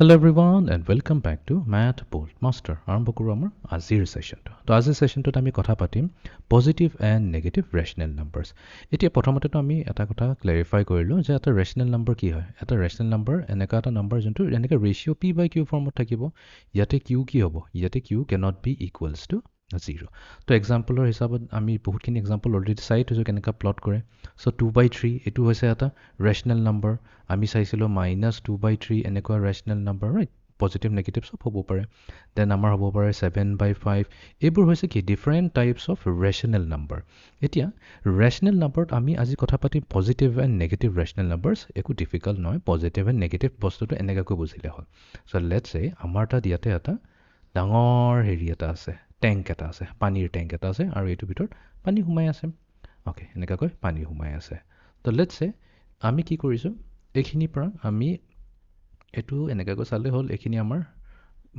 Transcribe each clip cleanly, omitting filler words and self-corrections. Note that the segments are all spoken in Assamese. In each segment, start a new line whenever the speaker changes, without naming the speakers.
Hello everyone and welcome back to Math Bolt Master. আৰম্ভ কৰোঁ আমাৰ আজিৰ সেশনটো। তো আজিৰ সেশনটোত আমি কথা পাতিম positive and negative rational numbers. এতিয়া প্ৰথমতেতো আমি এটা কথা ক্লেৰিফাই কৰিলোঁ যে এটা ৰেচনেল নাম্বাৰ কি হয়। এটা ৰেচনেল নাম্বাৰ এনেকুৱা এটা নাম্বাৰ যোনটো এনেকৈ ৰেচিঅ' পি বাই কিউ ফৰ্মত থাকিব। ইয়াতে কিউ কি হ'ব? ইয়াতে Q cannot be equals to 0। তো এক্সাম্পলৰ হিচাপত আমি বহুতখিনি এক্সাম্পল অলৰেডি চাই থৈছোঁ কেনেকৈ প্লট কৰে। চ' 2/3 এইটো হৈছে এটা ৰেচনেল নাম্বাৰ। আমি চাইছিলোঁ -2/3 এনেকুৱা rational number, right? Positive negative চব হ'ব পাৰে। দেন আমাৰ হ'ব পাৰে 7/5। এইবোৰ হৈছে কি different types of rational number. এতিয়া ৰেচনেল নাম্বাৰত আমি আজি কথা পাতিম positive and negative rational numbers. একো ডিফিকাল্ট নহয়, পজিটিভ এণ্ড নেগেটিভ বস্তুটো এনেকুৱাকৈ বুজিলে হ'ল। চ' লেটছ চে আমাৰ তাত ইয়াতে এটা ডাঙৰ হেৰি এটা আছে, টেংক এটা আছে, পানীৰ টেংক এটা আছে, আৰু এইটোৰ ভিতৰত পানী সোমাই আছে। অ'কে, এনেকুৱাকৈ পানী সোমাই আছে। তো লেটছ চে আমি কি কৰিছোঁ, এইখিনিৰ পৰা আমি এইটো এনেকুৱাকৈ চালে হ'ল, এইখিনি আমাৰ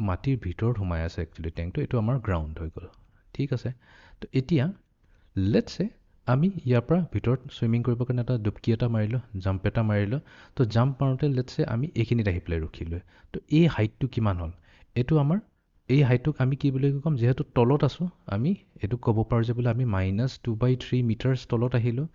মাটিৰ ভিতৰত সোমাই আছে একচুৱেলি টেংকটো, এইটো আমাৰ গ্ৰাউণ্ড হৈ গ'ল। ঠিক আছে। তো এতিয়া লেটছ চে আমি ইয়াৰ পৰা ভিতৰত চুইমিং কৰিবৰ কাৰণে এটা ডুবকি এটা মাৰিলোঁ, জাম্প এটা মাৰিলোঁ। তো জাম্প মাৰোঁতে লেটছ চে আমি এইখিনিত আহি পেলাই ৰখিলোঁ। তো এই হাইটটো কিমান হ'ল? এইটো আমাৰ এই হাইটটোক আমি কি বুলি ক'ম? যিহেতু তলত আছোঁ, আমি এইটোক ক'ব পাৰোঁ যে বোলে আমি -2/3 মিটাৰছ তলত আহিলোঁ।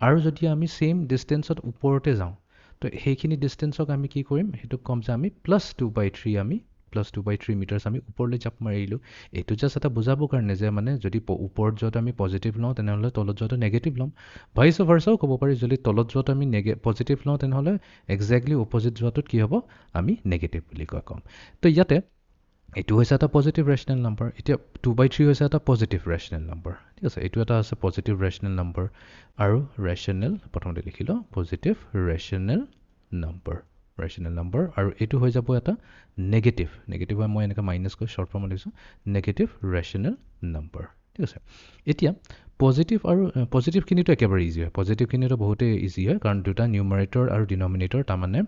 আৰু যদি আমি ছেইম ডিষ্টেঞ্চত ওপৰতে যাওঁ, তো সেইখিনি ডিষ্টেঞ্চক আমি কি কৰিম? সেইটোক ক'ম যে আমি +2/3 মিটাৰছ আমি ওপৰলৈ জাপ মাৰিলোঁ। এইটো জাষ্ট এটা বুজাবৰ কাৰণে যে মানে যদি ওপৰত যোৱাটো আমি পজিটিভ লওঁ, তেনেহ'লে তলত যোৱাটো নেগেটিভ ল'ম। ভাইচ ভাৰ্চাও ক'ব পাৰি, যদি তলত যোৱাটো আমি পজিটিভ লওঁ, তেনেহ'লে একজেক্টলি অপজিট যোৱাটোত কি হ'ব? আমি নেগেটিভ বুলি ক'ম। তো ইয়াতে এইটো হৈছে এটা পজিটিভ ৰেচনেল নাম্বাৰ। এতিয়া 2/3 হৈছে এটা পজিটিভ ৰেচনেল নাম্বাৰ। ঠিক আছে, এইটো এটা আছে পজিটিভ ৰেচনেল নাম্বাৰ। আৰু ৰেচনেল প্ৰথমতে লিখি লওঁ, পজিটিভ ৰেচনেল নাম্বাৰ, আৰু এইটো হৈ যাব এটা নেগেটিভ হয়, মই এনেকৈ মাইনাছকৈ শ্বৰ্ট ফৰ্মত লিখিছোঁ, নেগেটিভ ৰেচনেল নাম্বাৰ। ঠিক আছে। এতিয়া পজিটিভখিনিতো একেবাৰে ইজি হয়, পজিটিভখিনিতো বহুতেই ইজি হয়, কাৰণ দুটা নিউমাৰেটৰ আৰু ডিনমিনেটৰ। তাৰমানে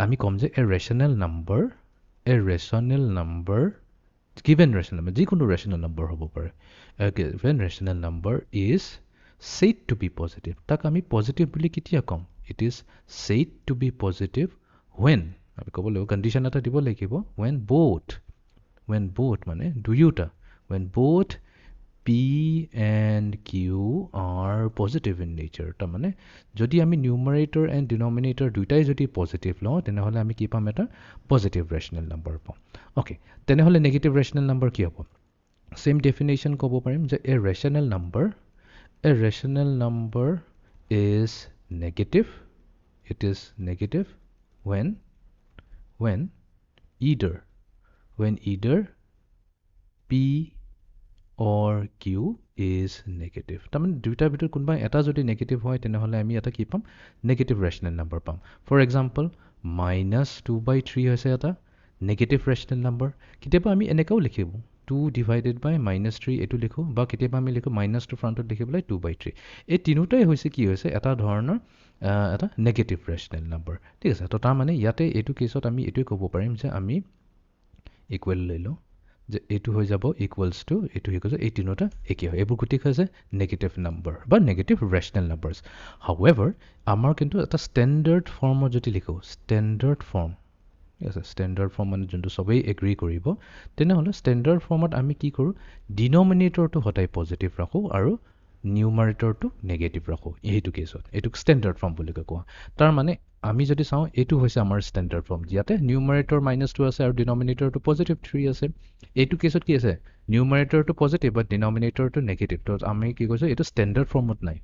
আমি ক'ম যে rational number given rational number, যিকোনো ৰেচনেল নাম্বাৰ হ'ব পাৰে, given rational number is said to be positive. তাক আমি পজিটিভ বুলি কেতিয়া ক'ম? It is said to be positive when, আমি ক'ব লাগিব, কণ্ডিশ্যন এটা দিব লাগিব, when both মানে দুয়োটা, when both P and Q are positive in nature. তাৰমানে যদি আমি নিউমাৰেটৰ এণ্ড ডিনমিনেটৰ দুয়োটাই যদি পজিটিভ লওঁ, তেনেহ'লে আমি কি পাম? এটা পজিটিভ ৰেচনেল নাম্বাৰ পাম। অ'কে, তেনেহ'লে নেগেটিভ ৰেচনেল নাম্বাৰ কি হ'ব? ছেইম ডেফিনেশ্যন ক'ব পাৰিম যে a rational number is negative. It is negative when either P or Q is negative. তাৰমানে দুইটাৰ ভিতৰত কোনোবা এটা যদি নেগেটিভ হয়, তেনেহ'লে আমি এটা কি পাম? নেগেটিভ ৰেচনেল নাম্বাৰ পাম। ফৰ এক্সাম্পল, -2/3 হৈছে এটা নেগেটিভ ৰেচনেল নাম্বাৰ। কেতিয়াবা আমি এনেকৈও লিখিব, 2/3 এইটো লিখোঁ, বা কেতিয়াবা আমি লিখোঁ -2 ফ্ৰণ্টত লিখি পেলাই 2/3। এই তিনিওটাই হৈছে কি হৈছে? এটা ধৰণৰ এটা নেগেটিভ ৰেচনেল নাম্বাৰ। ঠিক আছে। তো তাৰমানে ইয়াতে এইটো কেছত আমি এইটোৱে ক'ব পাৰিম যে আমি ইকুৱেল লৈ লওঁ, যে এইটো হৈ যাব ইকুৱেলছ টু এইটো হৈ গৈছে, এই তিনিওটা একেই হয়। এইবোৰ গোটেই হৈছে নেগেটিভ নাম্বাৰ বা নেগেটিভ ৰেচনেল নাম্বাৰছ। হাউএভাৰ, আমাৰ কিন্তু এটা ষ্টেণ্ডাৰ্ড ফৰ্মত যদি লিখোঁ, ষ্টেণ্ডাৰ্ড ফৰ্ম, ঠিক আছে, ষ্টেণ্ডাৰ্ড ফৰ্ম মানে যোনটো চবেই এগ্ৰী কৰিব, তেনেহ'লে ষ্টেণ্ডাৰ্ড ফৰ্মত আমি কি কৰোঁ? ডিনমিনেটৰটো সদায় পজিটিভ ৰাখোঁ আৰু নিউমাৰেটৰটো নেগেটিভ ৰাখোঁ। সেইটো কেছত এইটোক ষ্টেণ্ডাৰ্ড ফৰ্ম বুলি কোৱা। তাৰমানে আমি যদি চাওঁ, এইটো হৈছে আমাৰ ষ্টেণ্ডাৰ্ড ফৰ্ম, ইয়াতে নিউমাৰেটৰ -2 আছে আৰু ডিনমিনেটৰটো +3 আছে। এইটো কেছত কি আছে? নিউমাৰেটৰটো পজিটিভ বাট ডিনমিনেটৰটো নেগেটিভ। তো আমি কি কৈছোঁ? এইটো ষ্টেণ্ডাৰ্ড ফৰ্মত নাই।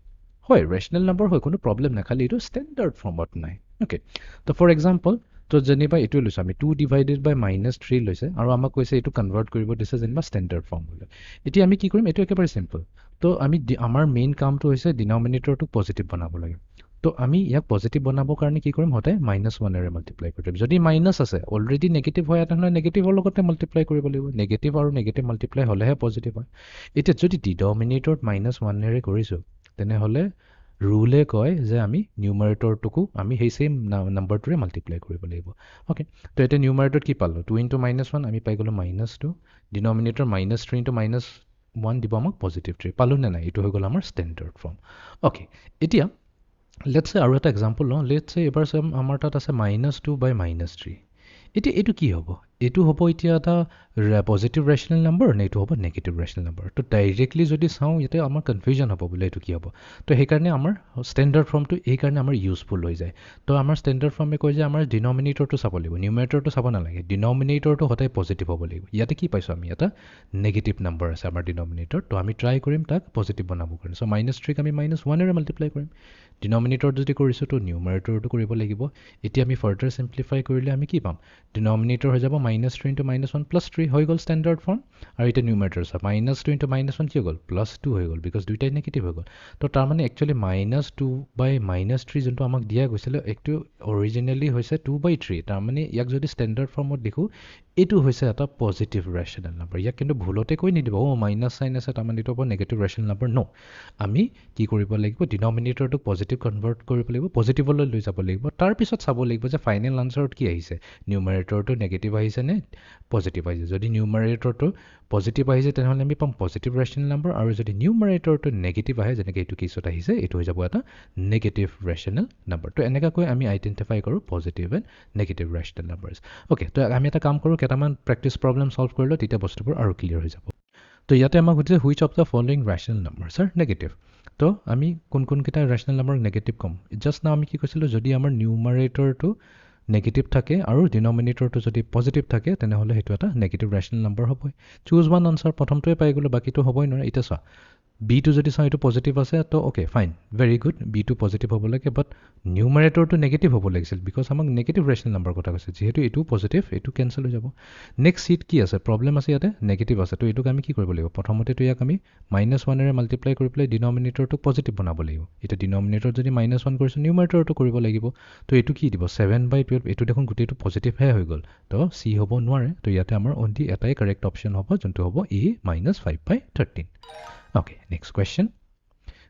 হয়, ৰেচনেল নাম্বাৰ হয়, কোনো প্ৰব্লেম নাই, খালি এইটো ষ্টেণ্ডাৰ্ড ফৰ্মত নাই। অ'কে, তো ফৰ এক্সাম্পল, তো যেনিবা এইটোৱে লৈছোঁ আমি, 2/3 লৈছে, আৰু আমাক কৈছে এইটো কনভাৰ্ট কৰিব দিছে যেনিবা ষ্টেণ্ডাৰ্ড ফৰ্ম হ'লে। এতিয়া আমি কি কৰিম? এইটো একেবাৰে চিম্পল। তো আমি আমাৰ মেইন কামটো হৈছে ডিনমিনেটৰটোক পজিটিভ বনাব লাগে। তো আমি ইয়াক পজিটিভ বনাবৰ কাৰণে কি কৰিম? সদায় -1ৰে মাল্টিপ্লাই কৰি দিম। যদি মাইনাছ আছে, অলৰেডি নেগেটিভ হয়, তেনেহ'লে নেগেটিভৰ লগতে মাল্টিপ্লাই কৰিব লাগিব। নেগেটিভ আৰু নেগেটিভ মাল্টিপ্লাই হ'লেহে পজিটিভ হয়। এতিয়া যদি ডিনমিনেটৰত -1ৰে কৰিছোঁ, তেনেহ'লে ৰুলে কয় যে আমি নিউমাৰেটৰটোকো আমি সেই ছেইম নাম্বাৰটোৰে মাল্টিপ্লাই কৰিব লাগিব। অ'কে, তো এতিয়া নিউমাৰেটৰত কি পালোঁ? 2 × -1 আমি পাই গ'লোঁ -2। ডিনমিনেটৰ -3 × -1 দিব আমাক +3। পালোঁ নে নাই? এইটো হৈ গ'ল আমাৰ ষ্টেণ্ডাৰ্ড ফৰ্ম। অ'কে, এতিয়া লেটছ চে আৰু এটা এক্সাম্পল লওঁ। লেটছ চে এইবাৰ চাম, আমাৰ তাত আছে -2/3। এতিয়া এইটো কি হ'ব এইটো হ'ব এতিয়া এটা পজিটিভ ৰেচনেল নাম্বাৰ নে এইটো হ'ব নেগেটিভ ৰেচনেল নাম্বাৰ তো ডাইৰেক্টলি যদি চাওঁ ইয়াতে আমাৰ কনফিউজন হ'ব বোলে এইটো কি হ'ব তো সেইকাৰণে আমাৰ ষ্টেণ্ডাৰ্ড ফৰ্মটো এইকাৰণে আমাৰ ইউজফুল হৈ যায় তো আমাৰ ষ্টেণ্ডাৰ্ড ফৰ্মে কয় যে আমাৰ ডিনমিনেটৰটো চাব লাগিব নিউমাৰেটৰটো চাব নালাগে ডিনমিনেটৰটো সদায় পজিটিভ হ'ব লাগিব ইয়াতে কি পাইছোঁ আমি এটা নেগেটিভ নাম্বাৰ আছে আমাৰ ডিনমিনেটৰ তো আমি ট্ৰাই কৰিম তাক পজিটিভ বনাব কাৰণে চ' -3ক আমি -1ৰে মাল্টিপ্লাই কৰিম ডিনমিনেটৰ যদি কৰিছোঁ তো নিউমাৰেটৰটো কৰিব লাগিব এতিয়া আমি ফাৰ্ডাৰ চিম্প্লিফাই কৰিলে আমি কি পাম ডিনমিনেটৰ হৈ যাব -3 × -1 + 3 হৈ গ'ল ষ্টেণ্ডাৰ্ড ফৰ্ম আৰু এতিয়া নিউমাৰেটৰ চাওক -2 × -1 কি হৈ গ'ল +2 হৈ গ'ল বিকজ দুইটাই নেগেটিভ হৈ গ'ল তো তাৰমানে একচুৱেলি -2/-3 যোনটো আমাক দিয়া গৈছিলে এইটো অৰিজিনেলি হৈছে 2/3 তাৰমানে ইয়াক যদি ষ্টেণ্ডাৰ্ড ফৰ্মত লিখোঁ এইটো হৈছে এটা পজিটিভ ৰেচনেল নাম্বাৰ ইয়াক কিন্তু ভুলতে কৈ নিদিব মাইনাছ চাইন আছে তাৰমানে এইটো হ'ব নেগেটিভ ৰেচনেল নাম্বাৰ ন আমি কি কৰিব লাগিব ডিনমিনেটৰটোক পজিটিভ কনভাৰ্ট কৰিব লাগিব পজিটিভলৈ লৈ যাব লাগিব তাৰপিছত চাব লাগিব যে ফাইনেল আনচাৰত কি আহিছে নিউমাৰেটৰটো নেগেটিভ আহিছে নে পজিটিভ আহিছে যদি নিউমাৰেটৰটো পজিটিভ আহিছে তেনেহ'লে আমি পাম পজিটিভ ৰেচনেল নাম্বাৰ আৰু যদি নিউমাৰেটৰটো নেগেটিভ আহে যেনেকৈ এইটো কেছত আহিছে এইটো হৈ যাব এটা নেগেটিভ ৰেচনেল নাম্বাৰ তো এনেকুৱাকৈ আমি আইডেণ্টিফাই কৰোঁ positive and negative rational numbers okay তো আমি এটা কাম কৰোঁ কেইটামান প্ৰেক্টিছ প্ৰব্লেম ছল্ভ কৰিলোঁ তেতিয়া বস্তুবোৰ আৰু ক্লিয়াৰ হৈ যাব তো ইয়াতে আমাক সুধিছে which of the following rational numbers R negative তো আমি কোনকেইটা ৰেচনেল নাম্বাৰ নেগেটিভ ক'ম জাষ্ট নাও আমি কি কৈছিলোঁ যদি আমাৰ নিউমাৰেটৰটো নেগেটিভ থাকে আৰু ডিনমিনেটৰটো যদি পজিটিভ থাকে তেনেহ'লে সেইটো এটা নেগেটিভ ৰেচনেল নাম্বাৰ হ'বই চুজ ওৱান আনচাৰ প্ৰথমটোৱে পাই গ'লোঁ বাকীটো হ'বই নোৱাৰে এতিয়া চোৱা বিটো যদি চাওঁ এইটো পজিটিভ আছে তো অ'কে ফাইন ভেৰি গুড বিটো পজিটিভ হ'ব লাগে বাট নিউমাৰেটৰটো নেগেটিভ হ'ব লাগিছিল বিকজ আমাক নেগেটিভ ৰেচনেল নাম্বাৰ কথা কৈছে যিহেতু এইটো পজিটিভ এইটো কেঞ্চেল হৈ যাব নেক্সট চিট কি আছে প্ৰব্লেম আছে ইয়াতে নেগেটিভ আছে তো এইটোক আমি কি কৰিব লাগিব প্ৰথমতেতো ইয়াক আমি -1ৰে মাল্টিপ্লাই কৰি পেলাই ডিনমিনেটৰটোক পজিটিভ বনাব লাগিব এতিয়া ডিনমিনেটৰ যদি -1 কৰিছোঁ নিউমাৰেটৰটো কৰিব লাগিব তো এইটো কি দিব 7/12 এইটো দেখোন গোটেইটো পজিটিভহে হৈ গ'ল তো চি হ'ব নোৱাৰে তো ইয়াতে আমাৰ অনলি এটাই কাৰেক্ট অপশ্যন হ'ব যোনটো হ'ব A -5/13 Okay, next question.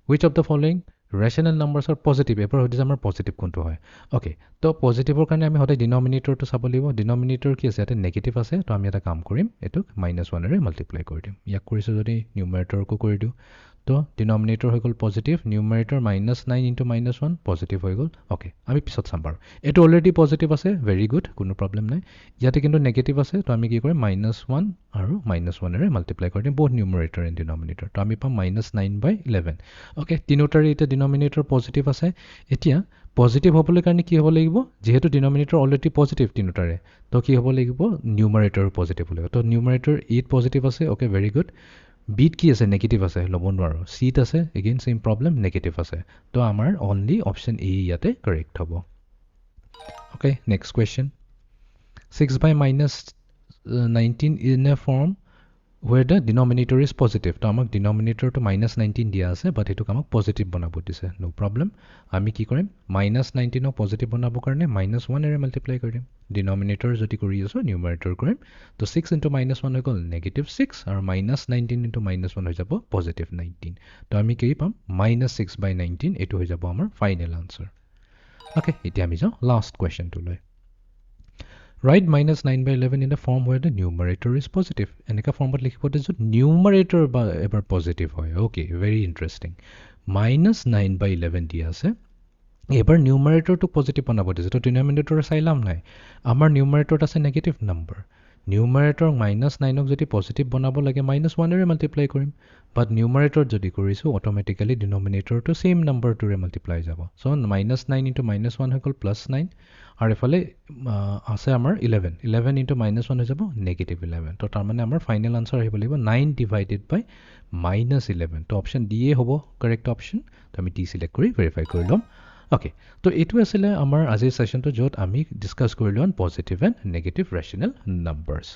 Which of the following rational numbers are positive? এবাৰ সুধিছে আমাৰ পজিটিভ কোনটো হয় অ'কে তো পজিটিভৰ কাৰণে আমি সদায় ডিনমিনেটৰটো চাব লাগিব ডিনমিনেটৰ কি আছে ইয়াতে নেগেটিভ আছে তো আমি এটা কাম কৰিম এইটোক -1ৰে মাল্টিপ্লাই কৰি দিম ইয়াক কৰিছোঁ যদি নিউমাৰেটৰকো কৰি দিওঁ তো ডিনমিনেটৰ হৈ গ'ল পজিটিভ নিউমাৰেটৰ -9 × -1 পজিটিভ হৈ গ'ল অ'কে আমি পিছত চাম বাৰু এইটো অলৰেডি পজিটিভ আছে ভেৰি গুড কোনো প্ৰব্লেম নাই ইয়াতে কিন্তু নেগেটিভ আছে তো আমি কি কৰিম -1 আৰু -1ৰে মাল্টিপ্লাই কৰি দিম বহুত নিউমাৰেটৰ এণ্ড ডিনমিনেটৰ তো আমি পাম -9/11 অ'কে তিনিওটাৰে এতিয়া ডিনমিনেটৰ পজিটিভ আছে এতিয়া পজিটিভ হ'বলৈ কাৰণে কি হ'ব লাগিব যিহেতু ডিনমিনেটৰ অলৰেডি পজিটিভ তিনিওটাৰে তো কি হ'ব লাগিব নিউমাৰেটৰ পজিটিভ হ'ব লাগিব তো নিউমাৰেটৰ 8 পজিটিভ আছে অ'কে ভেৰি গুড বিট কি আছে নেগেটিভ আছে ল'ব নোৱাৰোঁ চিট আছে এগেইন চেম প্ৰব্লেম নেগেটিভ আছে তো আমাৰ অনলি অপশ্যন এ ইয়াতে কাৰেক্ট হ'ব okay next question 6/-19 in a form where the denominator is positive তো আমাক ডিনমিনেটৰটো -19 দিয়া আছে বাট সেইটোক আমাক পজিটিভ বনাব দিছে নো প্ৰব্লেম আমি কি কৰিম -19ক পজিটিভ বনাবৰ কাৰণে -1ৰে মাল্টিপ্লাই কৰি দিম ডিনমিনেটৰ যদি কৰি আছোঁ নিউমাৰেটৰ কৰিম তো 6 × -1 হৈ গ'ল -6 আৰু -19 × -1 হৈ যাব +19 তো আমি কি পাম -6/19 এইটো হৈ যাব আমাৰ ফাইনেল আনচাৰ অ'কে এতিয়া আমি যাওঁ last কুৱেশ্যনটোলৈ Write -9/11 in a form where the numerator is positive. এনেকুৱা ফৰ্মত লিখিব দিছোঁ নিউমাৰেটৰ বা এবাৰ পজিটিভ হয় অ'কে ভেৰি ইণ্টাৰেষ্টিং -9/11 দিয়া আছে এবাৰ নিউমাৰেটৰটো পজিটিভ বনাব দিছে তো ডিনমিনেটৰ চাই লাভ নাই আমাৰ নিউমাৰেটৰত আছে নেগেটিভ নাম্বাৰ নিউমাৰেটৰ -9ক যদি পজিটিভ বনাব লাগে -1ৰে মাল্টিপ্লাই কৰিম বাট নিউমাৰেটৰত যদি কৰিছোঁ অট'মেটিকেলি ডিনমিনেটৰটো ছেইম নাম্বাৰটোৰে মাল্টিপ্লাই যাব চ' -9 × -1 হৈ গ'ল +9 আৰু এফালে আছে আমাৰ 11 × -1 হৈ যাব -11 তো তাৰমানে আমাৰ ফাইনেল আনচাৰ আহিব লাগিব 9/-11 তো অপশ্যন ডিয়ে হ'ব কাৰেক্ট অপশ্যন তো আমি ডি চিলেক্ট কৰি ভেৰিফাই কৰি ল'ম অ'কে তো এইটো আছিলে আমাৰ আজিৰ ছেশ্যনটো য'ত আমি ডিছকাছ কৰিলোঁ on positive and negative rational numbers